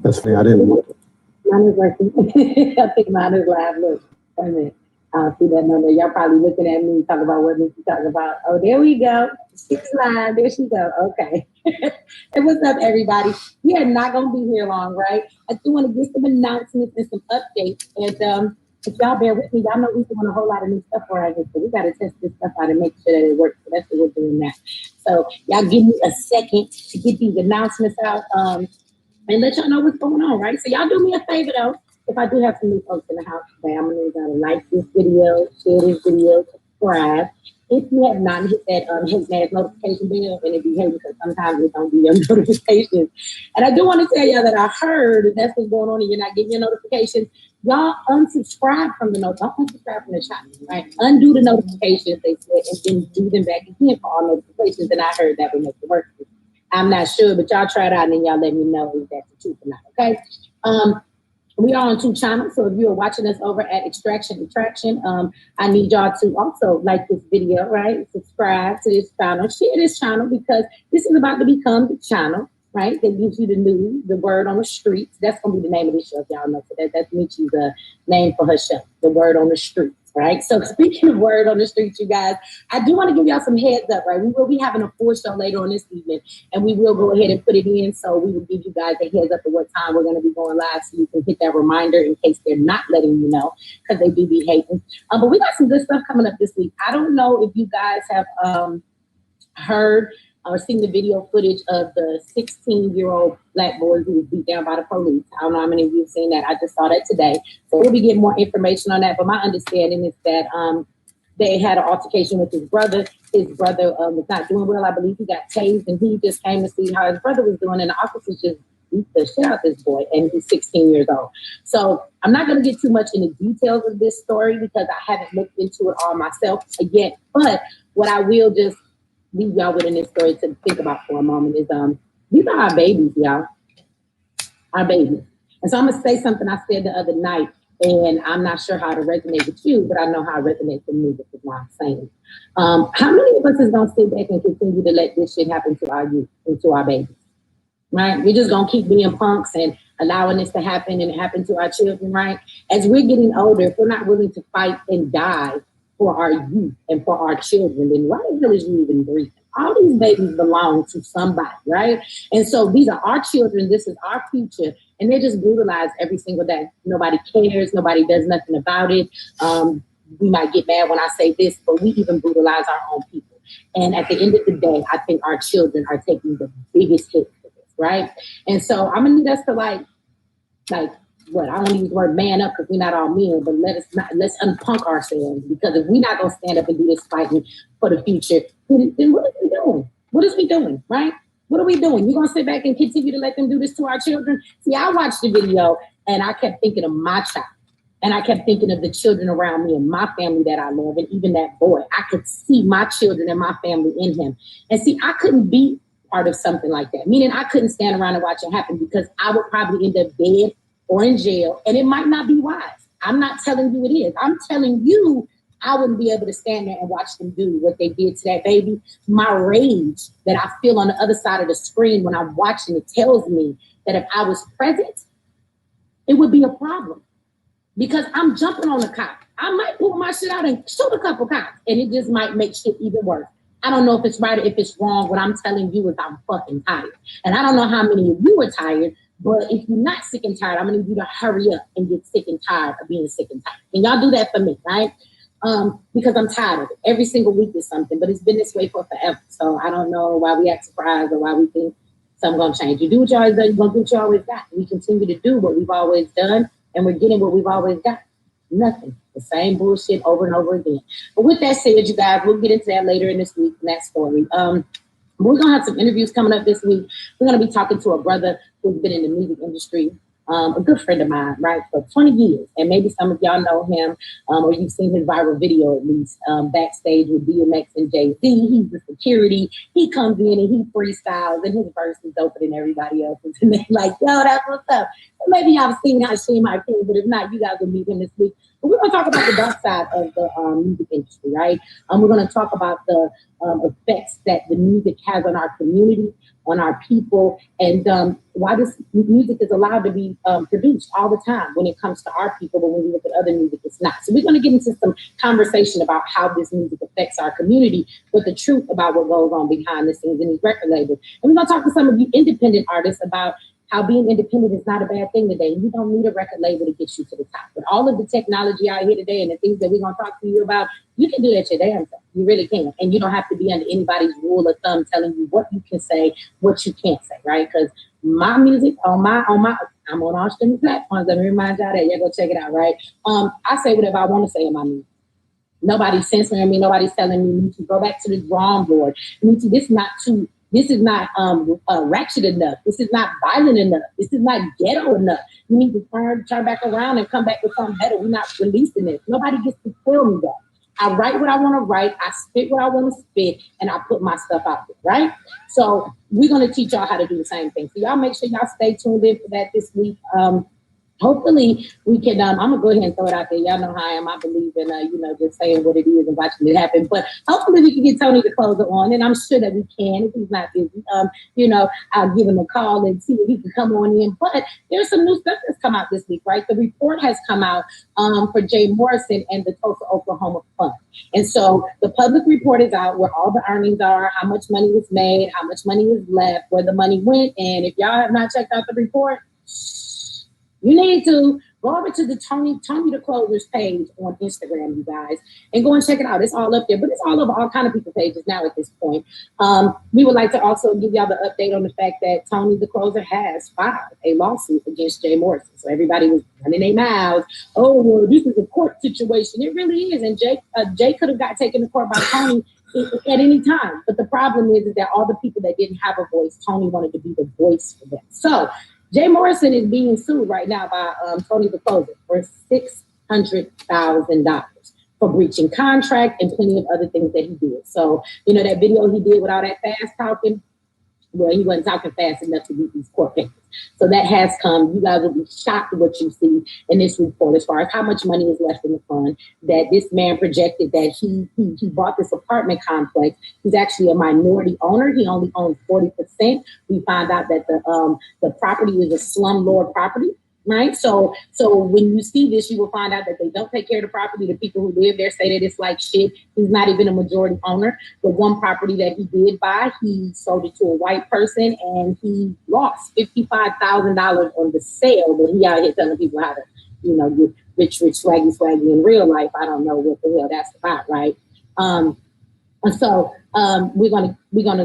That's funny. I didn't know. Mine is working. I think mine is live. Look, wait a minute. I don't see that number. Y'all probably looking at me talking about what Mechee talking about. Oh, there we go. She's live. There she go. Okay. And what's up, everybody? We are not going to be here long, right? I do want to get some announcements and some updates. And if y'all bear with me, y'all know we're doing a whole lot of new stuff around here. So we got to test this stuff out and make sure that it works. So that's what we're doing now. So y'all give me a second to get these announcements out. And let y'all know what's going on, right? So y'all do me a favor, though. If I do have some new folks in the house today, I'm going to need y'all to like this video, share this video, subscribe. If you have not hit that hit notification bell, and if you hate, because sometimes it don't be your notifications. And I do want to tell y'all that I heard that that's what's going on and you're not getting your notifications. Y'all unsubscribe from the don't unsubscribe from the channel, right? Undo the notifications, they said, and then do them back again for all notifications. And I heard that would make it work. I'm not sure, but y'all try it out and then y'all let me know if that's the truth or not, okay? We are on 2 channels, so if you are watching us over at Extraction Attraction, I need y'all to also like this video, right? Subscribe to this channel, share this channel, because this is about to become the channel, right? That gives you the news, the word on the streets. That's going to be the name of this show, if y'all know. So that's Mechee's name for her show, the word on the streets. Right. So speaking of word on the streets, you guys, I do want to give y'all some heads up, right? We will be having a full show later on this evening, and we will go ahead and put it in. So we will give you guys a heads up at what time we're going to be going live, so you can hit that reminder in case they're not letting you know, because they do be hating. But we got some good stuff coming up this week. I don't know if you guys have heard or seen the video footage of the 16-year-old black boy who was beat down by the police. I don't know how many of you have seen that. I just saw that today. So we'll be getting more information on that. But my understanding is that they had an altercation with his brother. His brother was not doing well. I believe he got tased, and he just came to see how his brother was doing. And the officers just beat the shit out of this boy, and he's 16 years old. So I'm not going to get too much into details of this story because I haven't looked into it all myself yet. But what I will just leave y'all with in this story to think about for a moment is these are our babies, y'all. Our babies. And so I'm gonna say something I said the other night, and I'm not sure how to resonate with you, but I know how it resonates with me, which is why I'm saying it. How many of us is gonna sit back and continue to let this shit happen to our youth and to our babies? Right? We're just gonna keep being punks and allowing this to happen and happen to our children, right? As we're getting older, if we're not willing to fight and die for our youth and for our children, then why the hell is you even breathing? All these babies belong to somebody, right? And so these are our children. This is our future. And they're just brutalized every single day. Nobody cares. Nobody does nothing about it. We might get mad when I say this, but we even brutalize our own people. And at the end of the day, I think our children are taking the biggest hit for this, right? And so I'm going to need us to like, what I don't use the word man up because we're not all men, but let's unpunk ourselves, because if we're not gonna stand up and do this fighting for the future, then what are we doing? What is we doing, right? What are we doing? You're gonna sit back and continue to let them do this to our children? See, I watched the video and I kept thinking of my child, and I kept thinking of the children around me and my family that I love, and even that boy. I could see my children and my family in him, and see, I couldn't be part of something like that. Meaning, I couldn't stand around and watch it happen because I would probably end up dead or in jail, and it might not be wise. I'm not telling you it is. I'm telling you I wouldn't be able to stand there and watch them do what they did to that baby. My rage that I feel on the other side of the screen when I'm watching it tells me that if I was present, it would be a problem, because I'm jumping on the cop. I might pull my shit out and shoot a couple cops, and it just might make shit even worse. I don't know if it's right or if it's wrong. What I'm telling you is I'm fucking tired. And I don't know how many of you are tired, but if you're not sick and tired, I'm going to need you to hurry up and get sick and tired of being sick and tired. Can y'all do that for me, right? Because I'm tired of it. Every single week is something, but it's been this way for forever. So I don't know why we act surprised or why we think something's going to change. You do what you always done, you're going to do what you always got. We continue to do what we've always done, and we're getting what we've always got. Nothing. The same bullshit over and over again. But with that said, you guys, we'll get into that later in this week, in that story. We're going to have some interviews coming up this week. We're going to be talking to a brother who's been in the music industry, a good friend of mine, right, for 20 years. And maybe some of y'all know him, or you've seen his viral video at least, backstage with DMX and Jay-Z. He's the security. He comes in and he freestyles, and his verse is doper than everybody else's. And they're like, yo, that's what's up. So maybe y'all have seen how she might feel, but if not, you guys will meet him this week. But we're going to talk about the dark side of the music industry, right? We're going to talk about the effects that the music has on our community, on our people, and why this music is allowed to be produced all the time when it comes to our people, but when we look at other music, it's not. So we're going to get into some conversation about how this music affects our community, but the truth about what goes on behind the scenes in these record labels. And we're going to talk to some of you independent artists about how being independent is not a bad thing today. You don't need a record label to get you to the top. But all of the technology out here today and the things that we're going to talk to you about, you can do that your damn self. You really can. And you don't have to be under anybody's rule of thumb telling you what you can say, what you can't say, right? Because my music I'm on all streaming platforms. Let me remind y'all that. Yeah, go check it out, right? I say whatever I want to say in my music. Nobody's censoring me. Nobody's telling me to go back to the drawing board. This is not ratchet enough. This is not violent enough. This is not ghetto enough. You need to turn back around and come back with something better. We're not releasing this. Nobody gets to tell me that. I write what I want to write. I spit what I want to spit, and I put my stuff out there, right? So we're going to teach y'all how to do the same thing. So y'all make sure y'all stay tuned in for that this week. Hopefully we can, I'm going to go ahead and throw it out there. Y'all know how I am. I believe in, just saying what it is and watching it happen. But hopefully we can get Tony to close it on. And I'm sure that we can if he's not busy. I'll give him a call and see if he can come on in. But there's some new stuff that's come out this week, right? The report has come out for Jay Morrison and the Tulsa, Oklahoma Fund. And so the public report is out where all the earnings are, how much money was made, how much money is left, where the money went. And if y'all have not checked out the report, you need to go over to the Tony the Closer's page on Instagram, you guys, and go and check it out. It's all up there, but it's all over all kind of people's pages now at this point. We would like to also give y'all the update on the fact that Tony the Closer has filed a lawsuit against Jay Morrison. So everybody was running their mouths. Oh, well, this is a court situation. It really is. And Jay could have got taken to court by Tony at any time. But the problem is that all the people that didn't have a voice, Tony wanted to be the voice for them. So Jay Morrison is being sued right now by Tony the Closer for $600,000 for breaching contract and plenty of other things that he did. So, that video he did with all that fast talking, well, he wasn't talking fast enough to beat these court papers. So that has come. You guys will be shocked at what you see in this report as far as how much money is left in the fund, that this man projected that he bought this apartment complex. He's actually a minority owner. He only owns 40%. We found out that the property is a slumlord property. Right. So when you see this, you will find out that they don't take care of the property. The people who live there say that it's like shit. He's not even a majority owner. The one property that he did buy, he sold it to a white person and he lost $55,000 on the sale. But he out here telling people how to, get rich, swaggy in real life. I don't know what the hell that's about. Right. And so we're gonna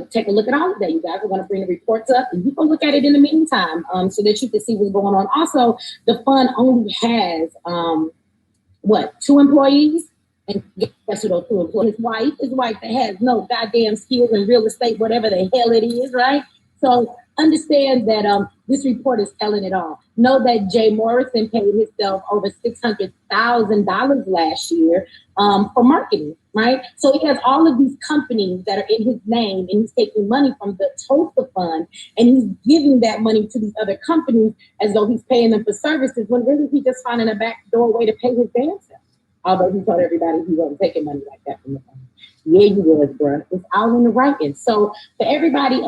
take a look at all of that, you guys. We're gonna bring the reports up, and you can look at it in the meantime, so that you can see what's going on. Also, the fund only has 2 employees, and guess who those 2 employees? His wife that has no goddamn skills in real estate, whatever the hell it is, right? So understand that this report is telling it all. Know that Jay Morrison paid himself over $600,000 last year for marketing, right? So he has all of these companies that are in his name, and he's taking money from the Tulsa Fund, and he's giving that money to these other companies as though he's paying them for services, when really he's just finding a backdoor way to pay his damn self. Although he told everybody he wasn't taking money like that from the fund. Yeah, he was, bro. It's all in the writing. So for everybody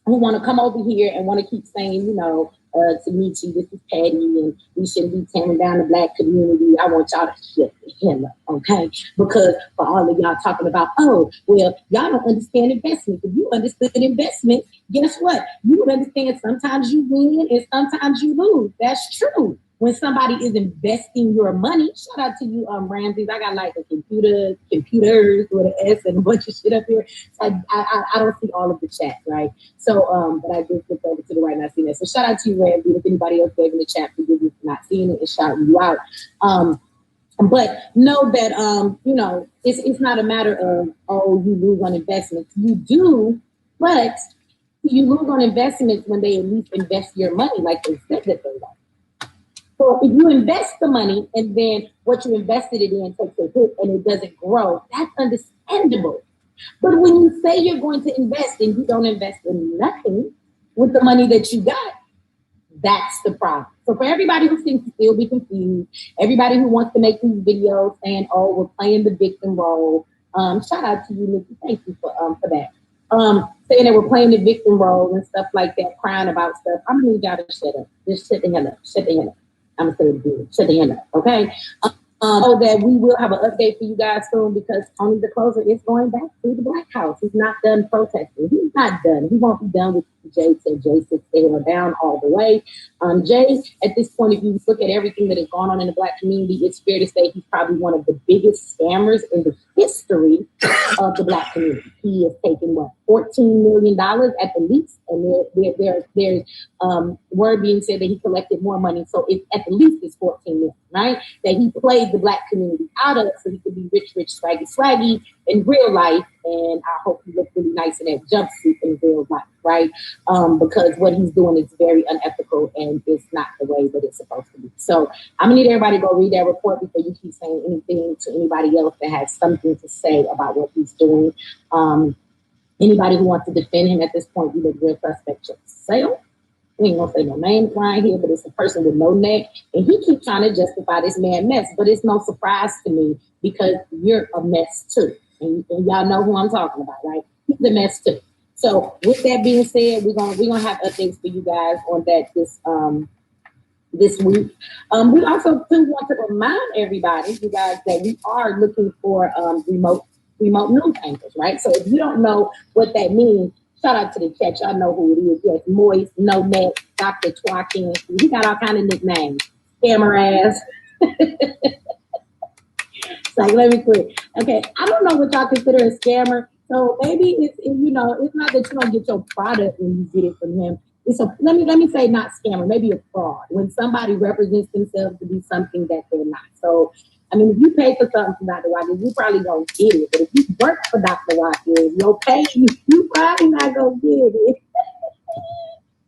who want to come over here and want to keep saying, to Mechee, this is petty and we shouldn't be tearing down the Black community, I want y'all to shut the hell up, okay? Because for all of y'all talking about, oh, well, y'all don't understand investment. If you understood investment, guess what? You would understand sometimes you win and sometimes you lose. That's true. When somebody is investing your money, shout out to you, Ramses. I got like a computers with an S and a bunch of shit up here. So I don't see all of the chat, right? So, but I just looked over to the right and I see that. So shout out to you, Ramses. If anybody else gave in the chat, forgive me for not seeing it and shouting you out. But know that, it's not a matter of, oh, you lose on investments. You do, but you lose on investments when they at least invest your money like they said that they will. So if you invest the money and then what you invested it in takes a hit and it doesn't grow, that's understandable. But when you say you're going to invest and you don't invest in nothing with the money that you got, that's the problem. So for everybody who seems to still be confused, everybody who wants to make these videos saying, oh, we're playing the victim role, Shout out to you, Nikki. Thank you for that. Saying they were playing the victim role and stuff like that, crying about stuff. I'm gonna need y'all to shut up. Just shut the hell up. Shut the hell up. I'm gonna say it again. Shut the hell up. Okay. So that we will have an update for you guys soon because Tony the Closer is going back to the Black House. He's not done protesting. He's not done. He won't be done with Jay said Jay sits there down all the way. Jay, at this point, if you look at everything that has gone on in the Black community, it's fair to say he's probably one of the biggest scammers in the history of the Black community. He has taken what, $14 million at the least, and there's word being said that he collected more money. So it's at the least it's 14 million, right? That he played the Black community out of so he could be rich, swaggy in real life. And I hope he looks really nice in that jumpsuit in real life, right? Because what he's doing is very unethical and it's not the way that it's supposed to be. So I'm gonna need everybody to go read that report before you keep saying anything to anybody else that has something to say about what he's doing. Anybody who wants to defend him at this point, you look real suspect yourself. We ain't gonna say no names right here, but it's a person with no neck, and he keeps trying to justify this man mess. But it's no surprise to me because you're a mess too, and y'all know who I'm talking about, right? He's a mess too. So with that being said, we're gonna have updates for you guys on that this week. We also too want to remind everybody, you guys, that we are looking for remote news anchors, right? So if you don't know what that means, shout out to the chat. Y'all know who it is. Yes, Moist, No Neck, Dr. Twakin. He got all kind of nicknames. Scammer ass. It's like, let me quit. Okay, I don't know what y'all consider a scammer. So maybe it's not that you don't get your product when you get it from him. It's a let me say not scammer, maybe a fraud. When somebody represents themselves to be something that they're not. So I mean, if you pay for something from Dr. Watkins, you probably gonna get it. But if you work for Dr. Watkins, you'll pay you probably not gonna get it.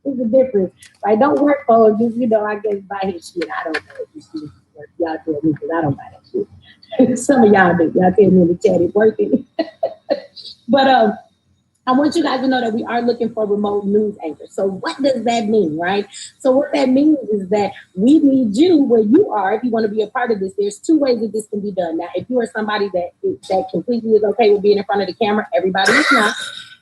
There's a difference. Like, don't work for him, just I guess buy his shit. I don't know if you see work. Y'all tell me because I don't buy that shit. Some of y'all do. Y'all tell me in the chat it's working. But I want you guys to know that we are looking for remote news anchors. So what does that mean, right? So what that means is that we need you where you are. If you want to be a part of this, there's two ways that this can be done. Now, if you are somebody that completely is okay with being in front of the camera, everybody is not.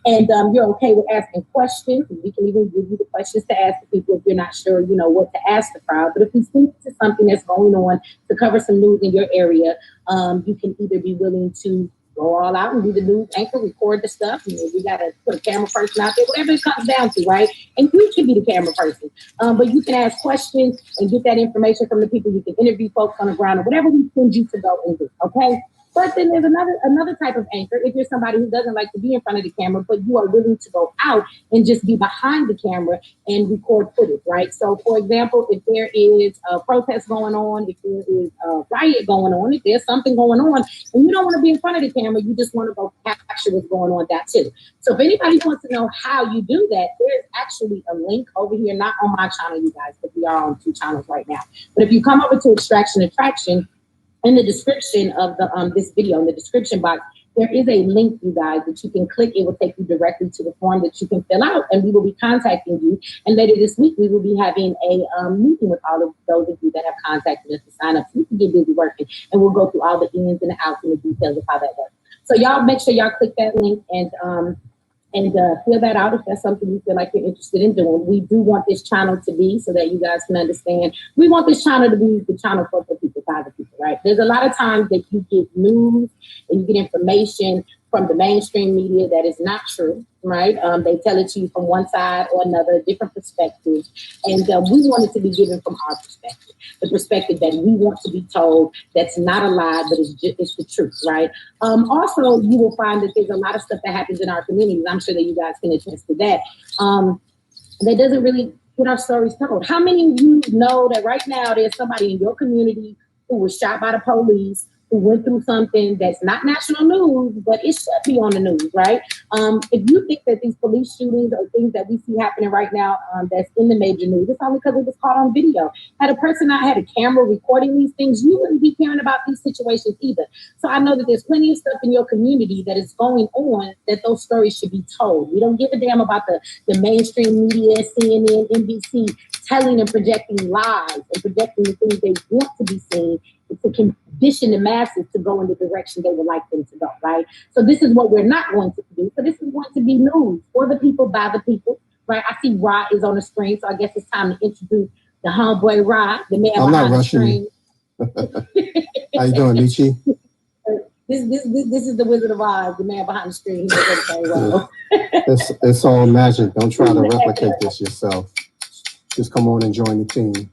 And you're okay with asking questions. We can even give you the questions to ask the people if you're not sure, what to ask the crowd. But if we speak to something that's going on to cover some news in your area, you can either be willing to go all out and be the news anchor, record the stuff. We got to put a camera person out there, whatever it comes down to, right? And you can be the camera person. But you can ask questions and get that information from the people. You can interview folks on the ground or whatever we send you to go and do, okay? But then there's another type of anchor. If you're somebody who doesn't like to be in front of the camera, but you are willing to go out and just be behind the camera and record footage, right? So, for example, if there is a protest going on, if there is a riot going on, if there's something going on, and you don't want to be in front of the camera, you just want to go capture what's going on, that too. So if anybody wants to know how you do that, there's actually a link over here, not on my channel, you guys, but we are on 2 channels right now. But if you come over to Extraction Attraction, in the description of this video, in the description box, there is a link, you guys, that you can click. It will take you directly to the form that you can fill out, and we will be contacting you. And later this week, we will be having a meeting with all of those of you that have contacted us to sign up. So you can get busy working, and we'll go through all the ins and the outs and the details of how that works. So y'all make sure y'all click that link and fill that out if that's something you feel like you're interested in doing. We do want this channel to be, so that you guys can understand, we want this channel to be the channel for people, by the people, right? There's a lot of times that you get news and you get information from the mainstream media that is not true, right? They tell it to you from one side or another, different perspectives. And we want it to be given from our perspective, the perspective that we want to be told that's not a lie, but it's the truth, right? Also, you will find that there's a lot of stuff that happens in our communities. I'm sure that you guys can attest to that. That doesn't really get our stories told. How many of you know that right now there's somebody in your community who was shot by the police, who went through something that's not national news, but it should be on the news, right? If you think that these police shootings or things that we see happening right now that's in the major news, it's only because it was caught on video. Had a person not had a camera recording these things, you wouldn't be caring about these situations either. So I know that there's plenty of stuff in your community that is going on that those stories should be told. We don't give a damn about the mainstream media, CNN, NBC, telling and projecting lies and projecting the things they want to be seen to condition the masses to go in the direction they would like them to go, right? So this is what we're not going to do. So this is going to be news for the people, by the people, right? I see Rod is on the screen, so I guess it's time to introduce the homeboy Rod, the man I'm behind not the rushing screen. How you doing, Mechee? This is the Wizard of Oz, the man behind the screen. He knows everything well. It's all magic. Don't try to replicate this yourself. Just come on and join the team.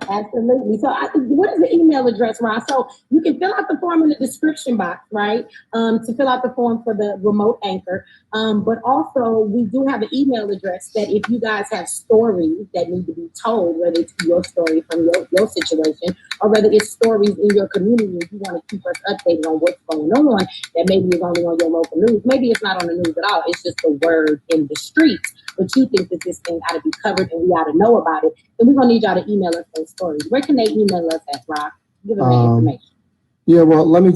Absolutely. So, what is the email address, Ron? So you can fill out the form in the description box, right? To fill out the form for the remote anchor. But also, we do have an email address that if you guys have stories that need to be told, whether it's your story from your situation, or whether it's stories in your community, if you want to keep us updated on what's going on, that maybe is only on your local news. Maybe it's not on the news at all. It's just the word in the streets. But you think that this thing ought to be covered and we ought to know about it, then we're going to need y'all to email us those stories. Where can they email us at, Rob? Give them the information. Yeah, well, let me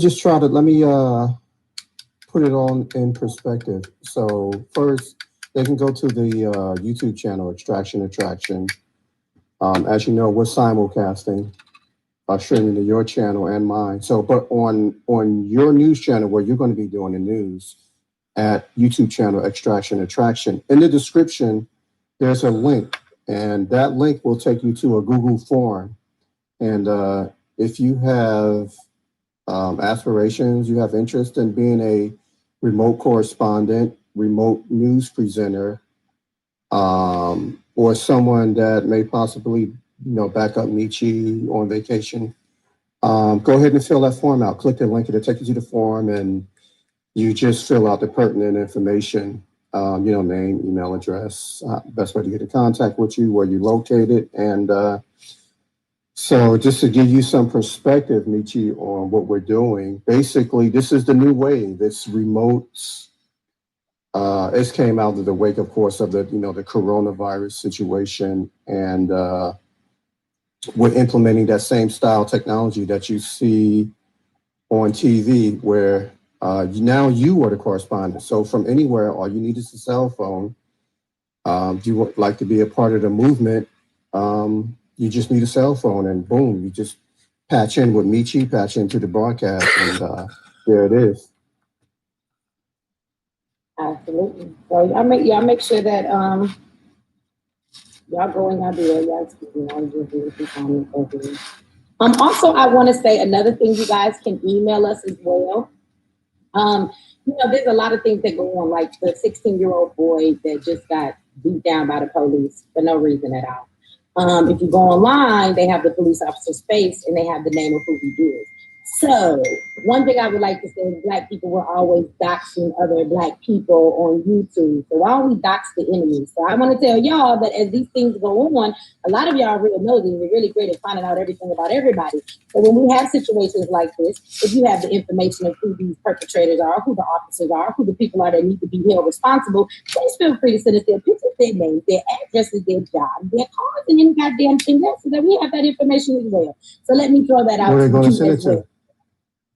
put it on in perspective. So first, they can go to the YouTube channel, Extraction Attraction. As you know, we're simulcasting, streaming to your channel and mine. So, but on your news channel, where you're going to be doing the news, at YouTube channel Extraction Attraction. In the description, there's a link, and that link will take you to a Google form. And if you have aspirations, you have interest in being a remote correspondent, remote news presenter, or someone that may possibly, back up Mechee on vacation, go ahead and fill that form out. Click the link, it'll take you to the form, and you just fill out the pertinent information, name, email address, best way to get in contact with you, where you're located. And so just to give you some perspective, Mechee, on what we're doing, basically, this is the new wave. It's remote. It came out of the wake, of course, of the coronavirus situation. And we're implementing that same style technology that you see on TV, where now you are the correspondent. So from anywhere, all you need is a cell phone. You would like to be a part of the movement. You just need a cell phone, and boom, you just patch in with Mechee, patch into the broadcast, and there it is. Absolutely. So y'all make sure that y'all go and y'all do it. Y'all excuse me, I'm just doing some comments over here. Also, I want to say another thing. You guys can email us as well. There's a lot of things that go on, like the 16-year-old boy that just got beat down by the police for no reason at all. If you go online, they have the police officer's face and they have the name of who he is. So one thing I would like to say is Black people were always doxing other Black people on YouTube. So why don't we dox the enemy? So I want to tell y'all that as these things go on, a lot of y'all are real nosy and you're really great at finding out everything about everybody. So when we have situations like this, if you have the information of who these perpetrators are, who the officers are, who the people are that need to be held responsible, please feel free to send us their pictures, their names, their addresses, their jobs, their cars, and any goddamn thing else so that we have that information as well. So let me throw that out Where are they going to you send it as well. to?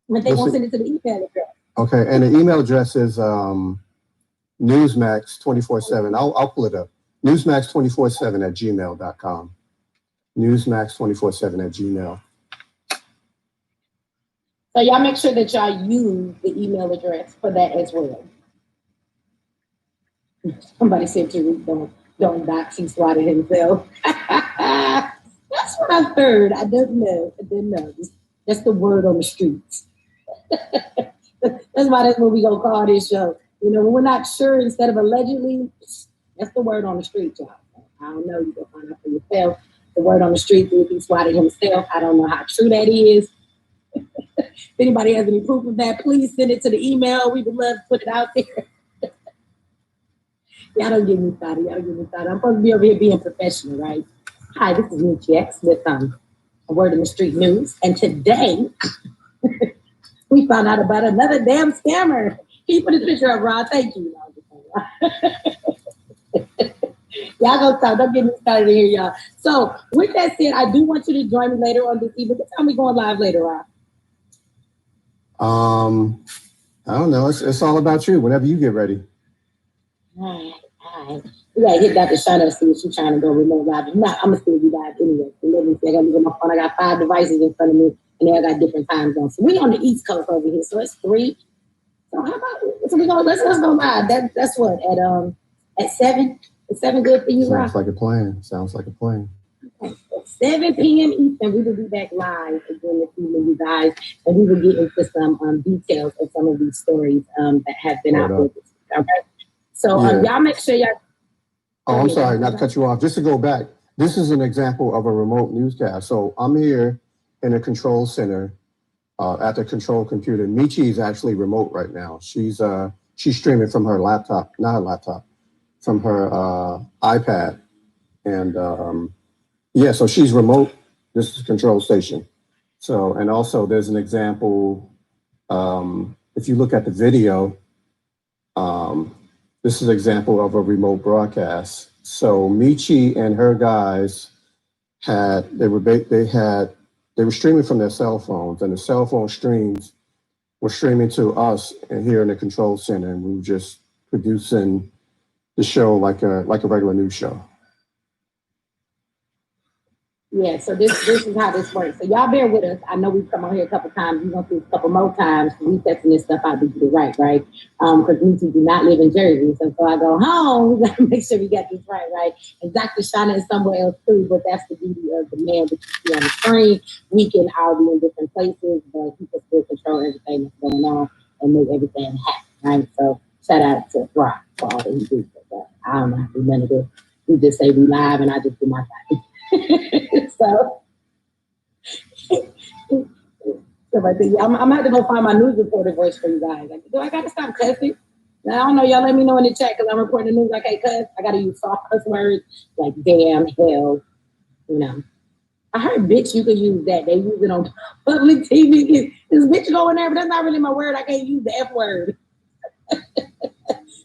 But they won't send it to the email address. Okay, and the email address is Newsmax247. I'll pull it up. Newsmax247@gmail.com. Newsmax247@gmail. So y'all make sure that y'all use the email address for that as well. Somebody said to don't dox, he swatted himself. That's what I've heard. I didn't know. That's the word on the streets. That's what we're gonna call this show. When we're not sure, instead of allegedly, that's the word on the street, y'all. I don't know. You go find out for yourself. The word on the street is he swatted himself. I don't know how true that is. If anybody has any proof of that, please send it to the email. We would love to put it out there. Y'all don't get me started. I'm supposed to be over here being professional, right? Hi, this is Mechee X with a Word in the Street News, and today we found out about another damn scammer. Can you put his picture up, Rod? Thank you. Y'all go talk. Don't get me started here, y'all. So with that said, I do want you to join me later on this evening. What time we going live later, Rod? I don't know. It's all about you. Whenever you get ready. All right. We gotta hit Dr. Shauna see if she's trying to go remote live. If not, I'm gonna still be live anyway. So let me see. I gotta look at my phone. I got 5 devices in front of me, and they all got different time zones. So we on the East Coast over here, so it's 3. So how about so we go? Let's go live. That's what at 7. Is 7 good for you, Rob? Sounds like a plan. Sounds like a plan. Okay. At 7 p.m. Eastern, we will be back live again this evening, you guys, and we will get into some details of some of these stories that have been out with us. All right. So y'all make sure y'all. Oh, I'm sorry, not to cut you off. Just to go back, this is an example of a remote newscast. So I'm here in a control center at the control computer. Mechee is actually remote right now. She's streaming from her laptop, not her laptop, from her iPad. And yeah, so she's remote. This is control station. So, and also there's an example, if you look at the video, this is an example of a remote broadcast. So Mechee and her guys they were streaming from their cell phones, and the cell phone streams were streaming to us and here in the control center, and we were just producing the show like a regular news show. Yeah, so this is how this works. So y'all bear with us. I know we've come on here a couple times. We're going to do a couple more times. We testing this stuff out to get it right? Because we do not live in Jersey. So I go home, we got to make sure we got this right? And Dr. Shauna is somewhere else too, but that's the beauty of the man that you see on the screen. We can all be in different places, but he can still control everything that's going on and make everything happen, right? So shout out to Rock for all that he do. But I don't know how to do none of this. We just say we live and I just do my thing. So right there, I'm gonna have to go find my news reporter voice for you guys. Like, do I gotta stop cussing? I don't know. Y'all let me know in the chat because I'm reporting the news. I can't cuss. I gotta use soft cuss words like damn, hell. You know, I heard bitch. You can use that. They use it on public TV. This bitch going there, but that's not really my word. I can't use the F word.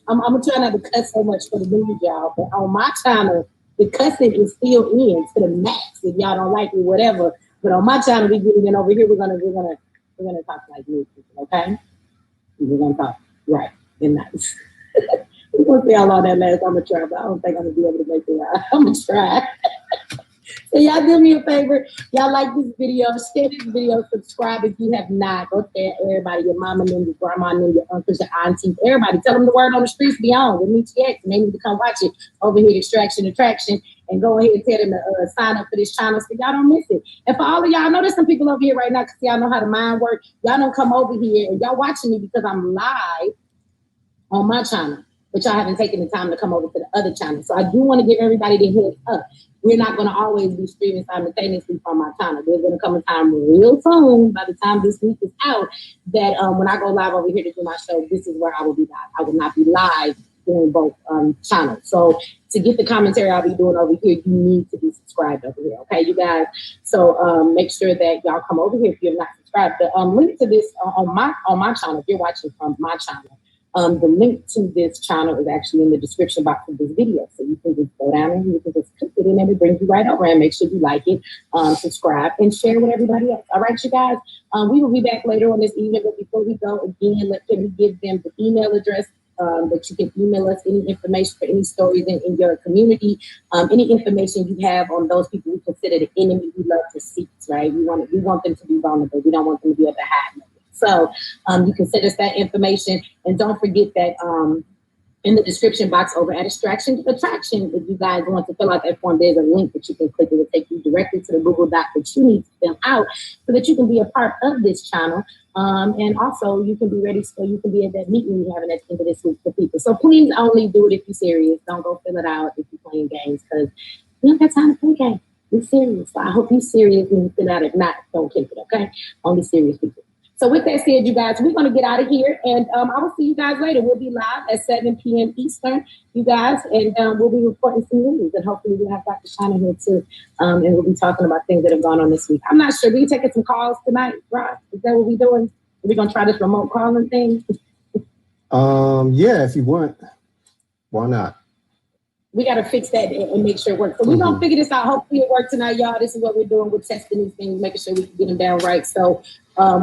I'm gonna try not to cuss so much for the news, y'all. But on my channel, the cussing is still in to the max. If y'all don't like me, whatever. But on my channel, we getting in over here. We're gonna talk like news people, okay? We're gonna talk right and nice. We're gonna say all that last. I'm gonna try, but I don't think I'm gonna be able to make it out. I'm gonna try. So y'all do me a favor. Y'all like this video, share this video, subscribe if you have not. Go tell everybody, your mama and your grandma and your uncles, your aunties, everybody. Tell them the word on the streets beyond with Mechee X, and they need to come watch it over here at Extraction Attraction. And go ahead and tell them to sign up for this channel so y'all don't miss it. And for all of y'all, I know there's some people over here right now because y'all know how the mind work. Y'all don't come over here and y'all watching me because I'm live on my channel, but y'all haven't taken the time to come over to the other channel. So I do want to give everybody the heads up. We're not going to always be streaming simultaneously from my channel. There's going to come a time real soon, by the time this week is out, that when I go live over here to do my show, this is where I will be live. I will not be live doing both channels. So to get the commentary I'll be doing over here, you need to be subscribed over here, okay, you guys? So make sure that y'all come over here if you're not subscribed. The link to this on my channel, if you're watching from my channel, the link to this channel is actually in the description box of this video. So you can just go down and you can just click it in and it brings you right over, and make sure you like it, subscribe, and share with everybody else. All right, you guys, we will be back later on this evening, but before we go, again, can we give them the email address that you can email us any information for any stories in your community, any information you have on those people we consider the enemy we love to seek, right? We want them to be vulnerable. We don't want them to be able to hide. So you can send us that information, and don't forget that in the description box over at Extraction Attraction, if you guys want to fill out that form, there's a link that you can click. It will take you directly to the Google Doc that you need to fill out so that you can be a part of this channel. And also you can be ready, so you can be at that meeting we're having at the end of this week for people. So please only do it if you're serious. Don't go fill it out if you're playing games, because you don't got time to play games. Be serious. So I hope you're serious when you fill out. If not, don't click it, okay? Only serious people. So with that said, you guys, we're going to get out of here, and I will see you guys later. We'll be live at 7 p.m. Eastern, you guys, and we'll be reporting some news, and hopefully we'll have Dr. Shauna here too, and we'll be talking about things that have gone on this week. I'm not sure. Are we taking some calls tonight, Ross? Is that what we're doing? Are we going to try this remote calling thing? Yeah, if you want. Why not? We got to fix that and make sure it works. So we're going to figure this out. Hopefully it works tonight, y'all. This is what we're doing. We're testing these things, making sure we can get them down right. So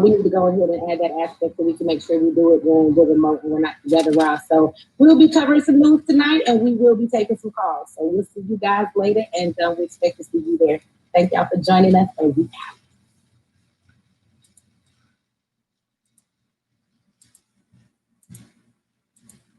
We need to go ahead and add that aspect so we can make sure we do it when we're remote and we're not together, Ross. So we'll be covering some news tonight, and we will be taking some calls. So we'll see you guys later, and we expect to see you there. Thank y'all for joining us, and we out.